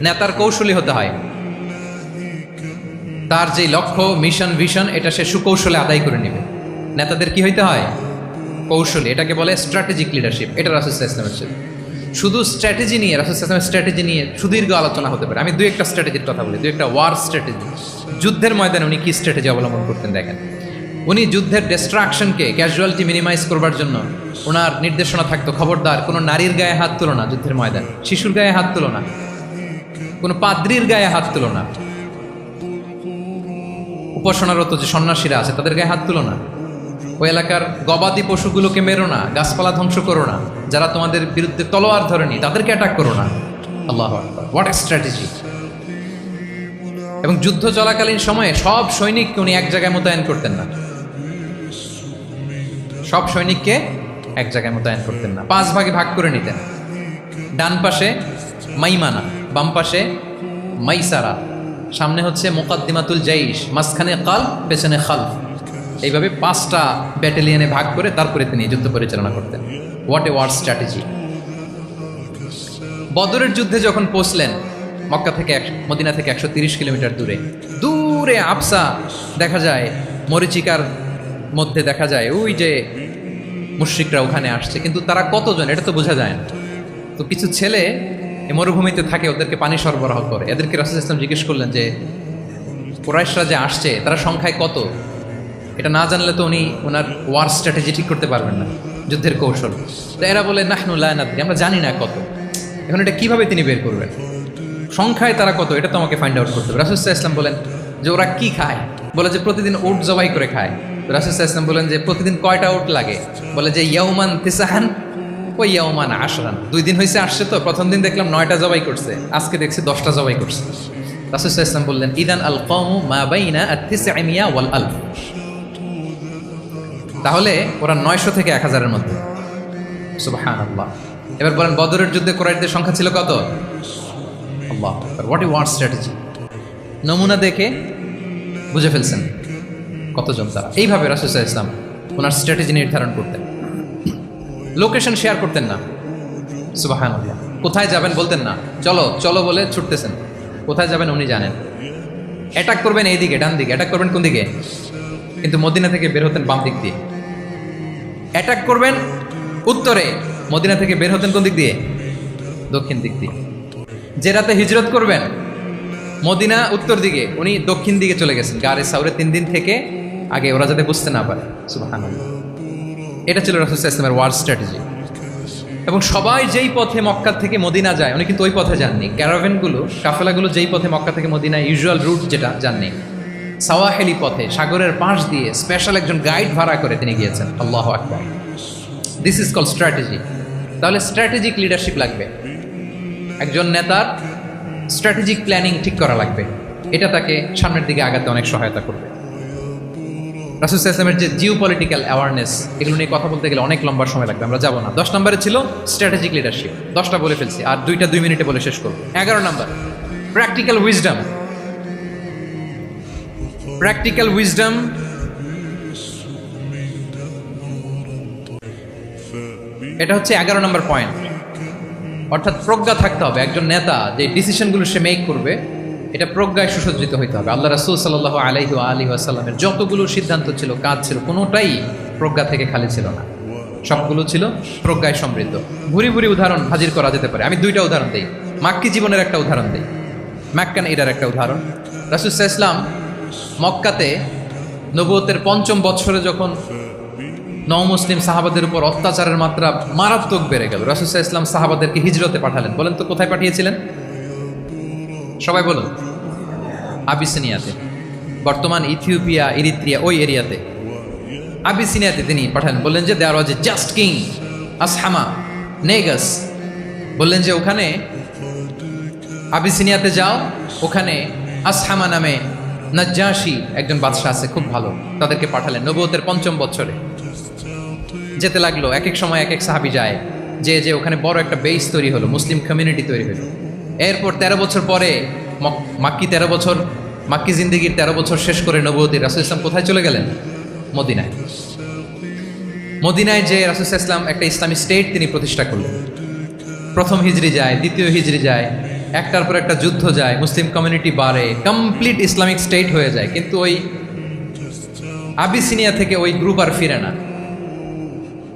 নেতার কৌশলী হতে হয়। তার যে লক্ষ্য, মিশন, ভিশন, এটা সে সুকৌশলে আদায় করে নেবে। নেতাদের কি হইতে হয়? কৌশলী। এটাকে বলে স্ট্র্যাটেজিক লিডারশিপ। এটা রাসূল সাল্লাল্লাহু আলাইহি ওয়াসাল্লামের ছিল। শুধু স্ট্র্যাটেজি নিয়ে, রাসূল সাল্লাল্লাহু আলাইহি ওয়াসাল্লামের স্ট্র্যাটেজি নিয়ে সুদীর্ঘ আলোচনা হতে পারে। আমি দুই একটা স্ট্র্যাটেজির কথা বলি, দুই একটা ওয়ার স্ট্র্যাটেজি। যুদ্ধের ময়দানে উনি কি স্ট্র্যাটেজি অবলম্বন করতেন দেখেন। উনি যুদ্ধের ডিস্ট্রাকশনকে, ক্যাজুয়ালিটি মিনিমাইজ করবার জন্য ওনার নির্দেশনা থাকতো, খবরদার কোনো নারীর গায়ে হাত তুলো না যুদ্ধের ময়দানে, শিশুর গায়ে হাত তুলো না, কোনো পাদ্রীর গায়ে হাত তুলো না, উপাসনারত যে সন্ন্যাসীরা আছে তাদের গায়ে হাত তুলো না, ওই এলাকার গবাদি পশুগুলোকে মেরো না, গাছপালা ধ্বংস করো না, যারা তোমাদের বিরুদ্ধে তলোয়ার ধরেনি তাদেরকে অ্যাটাক করো না। আল্লাহু আকবার, হোয়াট এ স্ট্র্যাটেজি! এবং যুদ্ধ চলাকালীন সময়ে সব সৈনিককে উনি এক জায়গায় মোতায়েন করতেন না। সব সৈনিককে এক জায়গায় মোতায়েন করতেন না, 5 ভাগে ভাগ করে নিতেন। ডান পাশে মাইমানা, বাম পাশে মাইসারা, সামনে হচ্ছে মুকাদ্দিমাতুল জাইশ, মাঝখানে কালব, পেছনে খালফ। এইভাবে 5টা ব্যাটালিয়নে ভাগ করে তারপরে তিনি যুদ্ধ পরিচালনা করতেন। What a war strategy! বদরের যুদ্ধে যখন পৌঁছলেন, মক্কা থেকে মদিনা থেকে 130 কিলোমিটার দূরে, দূরে আবসা দেখা যায়, মরিচিকার মধ্যে দেখা যায় ওই যে মুশরিকরা ওখানে আসছে, কিন্তু তারা কতজন এটা তো বোঝা যায় না। তো কিছু ছেলে এই মরুভূমিতে থাকে, ওদেরকে পানি সরবরাহ করে। এদেরকে রাসূল সাল্লাল্লাহু আলাইহি ওয়াসাল্লাম জিজ্ঞেস করলেন যে কুরাইশরা যে আসছে তারা সংখ্যায় কত? এটা না জানলে তো উনি ওনার ওয়ার স্ট্র্যাটেজি ঠিক করতে পারবেন না, যুদ্ধের কৌশল। তো এরা বলে নাহনু লা নাদরি, আমরা জানি না কত। এখন এটা কিভাবে তিনি বের করবেন? সংখ্যায় তারা কত এটা তো আমাকে ফাইন্ড আউট করতে হবে। রাসূল সাল্লাল্লাহু আলাইহি ওয়াসাল্লাম বলেন যে ওরা কি খায়? বলে যে প্রতিদিন উট জবাই করে খায়। রাসূল সাল্লাল্লাহু আলাইহি ওয়াসাল্লাম বলেন যে প্রতিদিন কয়টা উট লাগে? বলে যে ইয়াউমান তিসআন ওয়া ইয়াউমান আশরান। 2 দিন হয়েছে আসছে, তো প্রথম দিন দেখলাম 9টা জবাই করছে, আজকে দেখছি 10টা জবাই করছে। রাসূল সাল্লাল্লাহু আলাইহি ওয়াসাল্লাম বললেন ইদান আল কওমু মা বাইনা আত-তিসআমিয়া ওয়াল আলফ। তাহলে ওরা 900 থেকে 1000-এর মধ্যে। সুবহানাল্লাহ। এবার বলেন বদরের যুদ্ধে কুরাইশদের সংখ্যা ছিল কত? আল্লাহু আকবার, হোয়াট এ ওয়ার স্ট্র্যাটেজি! নমুনা দেখে বুঝে ফেলছেন কতজন তারা। এইভাবে রাসূল সাল্লাল্লাহু আলাইহি ওয়াসাল্লাম ওনার স্ট্র্যাটেজি নির্ধারণ করতেন। লোকেশন শেয়ার করতেন না। সুবহানাল্লাহ। কোথায় যাবেন বলতেন না, চলো চলো বলে ছুটতেছেন। কোথায় যাবেন উনি জানেন। অ্যাটাক করবেন এই দিকে, ডান দিকে। অ্যাটাক করবেন কোন দিকে? কিন্তু মদিনা থেকে বের হতেন বাম দিক দিয়ে। অ্যাটাক করবেন উত্তরে, মদিনা থেকে বের হতেন কোন দিক দিয়ে? দক্ষিণ দিক দিয়ে। যে রাতে হিজরত করবেন, মদিনা উত্তর দিকে, উনি দক্ষিণ দিকে চলে গেছেন গারে সাউরে 3 দিন থেকে আগে, ওরা যাতে বুঝতে না পারে। সুবহানাল্লাহ। এটা ছিল রাসূল সাল্লাল্লাহু আলাইহি ওয়াসাল্লামের ওয়ার স্ট্র্যাটেজি। এবং সবাই যেই পথে মক্কা থেকে মদিনা যায়, উনি কিন্তু ওই পথে যাননি। ক্যারাভেনগুলো, কাফেলাগুলো যেই পথে মক্কা থেকে মদিনা ইউজুয়াল রুট যেটা যাননি, সাওয়াহিলি পথে, সাগরের পাশ দিয়ে স্পেশাল একজন গাইড ভাড়া করে তিনি গিয়েছেন। আল্লাহু আকবার। This is called strategy. তাহলে স্ট্র্যাটেজিক লিডারশিপ লাগবে। একজন নেতার স্ট্র্যাটেজিক প্ল্যানিং ঠিক করা লাগবে। এটা তাকে সামনের দিকে আগাতে অনেক সহায়তা করবে। রাসূল সাল্লাল্লাহু আলাইহি ওয়াসাল্লামের যে জিও পলিটিক্যাল অ্যাওয়ারনেস, এগুলো নিয়ে কথা বলতে গেলে অনেক লম্বা সময় লাগবে, আমরা যাব না। 10 নম্বরে ছিল স্ট্র্যাটেজিক লিডারশিপ, 10টা বলে ফেলছি, আর 2টা 2 মিনিটে বলে শেষ করব। 11 নম্বর প্র্যাকটিক্যাল উইজডম। প্র্যাকটিক্যাল উইজডম এটা হচ্ছে 11 নম্বর পয়েন্ট। অর্থাৎ প্রজ্ঞা থাকতে হবে। একজন নেতা যে ডিসিশনগুলো সে মেক করবে, এটা প্রজ্ঞায় সুসজ্জিত হইতে হবে। আল্লাহ রাসূল সাল্লাল্লাহু আলাইহি ওয়া আলিহি ওয়াসাল্লামের যতগুলো সিদ্ধান্ত ছিল, কাজ ছিল, কোনোটাই প্রজ্ঞা থেকে খালি ছিল না, সবগুলো ছিল প্রজ্ঞায় সমৃদ্ধ। ভুরি ভুরি উদাহরণ হাজির করা যেতে পারে। আমি 2টা উদাহরণ দিই। মাক্কি জীবনের একটা উদাহরণ দিই, মক্কান এরার একটা উদাহরণ। রাসূল সাল্লাল্লাহু আলাইহি ওয়াসাল্লাম মক্কাতে নবুয়তের 5ম বছরে যখন নও-মুসলিম সাহাবাদের উপর অত্যাচারের মাত্রা মারাত্মক বেড়ে গেল, রাসূল সাল্লাল্লাহু আলাইহি ওয়াসাল্লাম সাহাবাদেরকে হিজরতে পাঠালেন। বলেন তো কোথায় পাঠিয়েছিলেন? সবাই বলুন। আবিসিনিয়াতে, বর্তমান ইথিওপিয়া, ইরিত্রিয়া, ওই এরিয়াতে আবিসিনিয়াতে তিনি পাঠালেন। বললেন যে দেয়ার ওয়াজ এ জাস্ট কিং আসহামা নেগাস। বললেন যে ওখানে আবিসিনিয়াতে যাও, ওখানে আসহামা নামে নাজ্জাশী একজন বাদশা আছে, খুব ভালো। তাদেরকে পাঠালেন নবুয়তের 5ম বছরে। যেতে লাগলো, এক এক সময় এক এক সাহাবী যায়, যে ওখানে বড় একটা বেস তৈরি হলো, মুসলিম কমিউনিটি তৈরি হলো। এরপর 13 বছর পরে মাক্কি জিন্দেগির 13 বছর শেষ করে নবুয়তের রাসূল ইসলাম কোথায় চলে গেলেন? মদিনায়। মদিনায় যে রাসূল ইসলাম একটা ইসলামী স্টেট তিনি প্রতিষ্ঠা করলেন। প্রথম হিজরি যায়, দ্বিতীয় হিজরি যায়, একটার পর একটা যুদ্ধ যায়, মুসলিম কমিউনিটি বাড়ে, কমপ্লিট ইসলামিক স্টেট হয়ে যায়, কিন্তু ওই আবিসিনিয়া থেকে ওই গ্রুপ আর ফিরে না।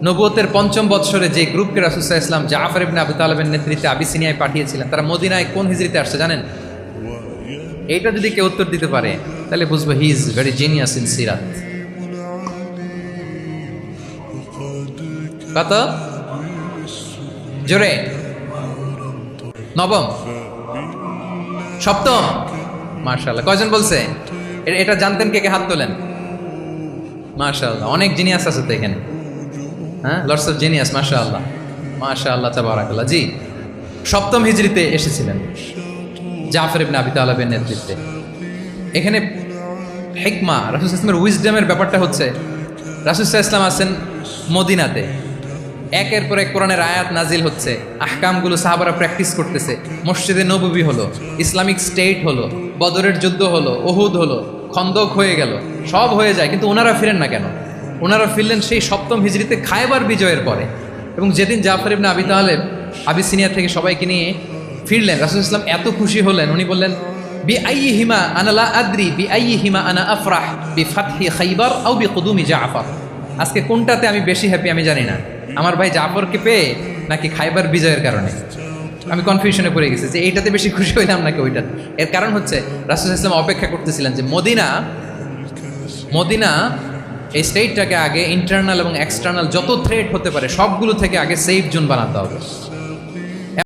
নবুয়তের ৫ম বৎসরে যে গ্রুপকে রাসূল সাল্লাল্লাহু আলাইহি ওয়াসাল্লাম জাফর ইবনে আবু তালেবের নেতৃত্বে আবিসিনিয়ায় পাঠিয়েছিলেন, তারা মদিনায় কোন হিজরিতে আসছে জানেন? এইটা যদি কেউ উত্তর দিতে পারে তাহলে বুঝবো he is very genius in সিরাত। কত জোরে? নবম, সপ্তম, মাশাআল্লাহ। কয়জন বলছে? এটা জানতেন? কে কে হাত তোলেন? মাশাআল্লাহ, অনেক জিনিয়াস আছে তো এখানে। হ্যাঁ, লটস অফ জিনিয়াস, মাশাআল্লাহ মাশাআল্লাহ তাবারাকাল্লাহ। জি, সপ্তম হিজরিতে এসেছিলেন জাফর ইবনে আবি তালেবের নেতৃত্বে। এখানে হিকমা, রাসূল সাল্লাল্লাহু আলাইহি ওয়াসাল্লামের উইজডমের ব্যাপারটা হচ্ছে, রাসূল সাল্লাল্লাহু আলাইহি ওয়াসাল্লাম আছেন মদিনাতে, একের পর এক কোরআনের আয়াত নাজিল হচ্ছে, আহকামগুলো সাহাবারা প্র্যাকটিস করতেছে, মসজিদে নববী হলো, ইসলামিক স্টেট হলো, বদরের যুদ্ধ হলো, উহুদ হলো, খন্দক হয়ে গেল, সব হয়ে যায়, কিন্তু ওনারা ফিরেন না কেন? ওনারা ফিরলেন সেই সপ্তম হিজরিতে খায়বার বিজয়ের পরে। এবং যেদিন জাফর ইবনে আবি তালেব আবিসিনিয়া থেকে সবাইকে নিয়ে ফিরলেন, রাসূল সাল্লাল্লাহু আলাইহি ওয়াসাল্লাম এত খুশি হলেন, উনি বললেন, বি আইয়িহিমা আনা লা আদরি বি আইয়িহিমা আনা আফরাহ বি ফাতহি খাইবার আও বি কুদুমি জাফর। আজকে কোনটাতে আমি বেশি হ্যাপি আমি জানি না, আমার ভাই জাফরকে পেয়ে নাকি খাইবার বিজয়ের কারণে। আমি কনফিউশনে পড়ে গেছি যে এইটাতে বেশি খুশি হইলাম নাকি ওইটাতে। এর কারণ হচ্ছে রাসূল সাল্লাল্লাহু আলাইহি ওয়াসাল্লাম অপেক্ষা করতেছিলেন যে মদিনা এই স্টেটটাকে আগে ইন্টারনাল এবং এক্সটার্নাল যত থ্রেট হতে পারে সবগুলো থেকে আগে সেফ জোন বানাতে হবে।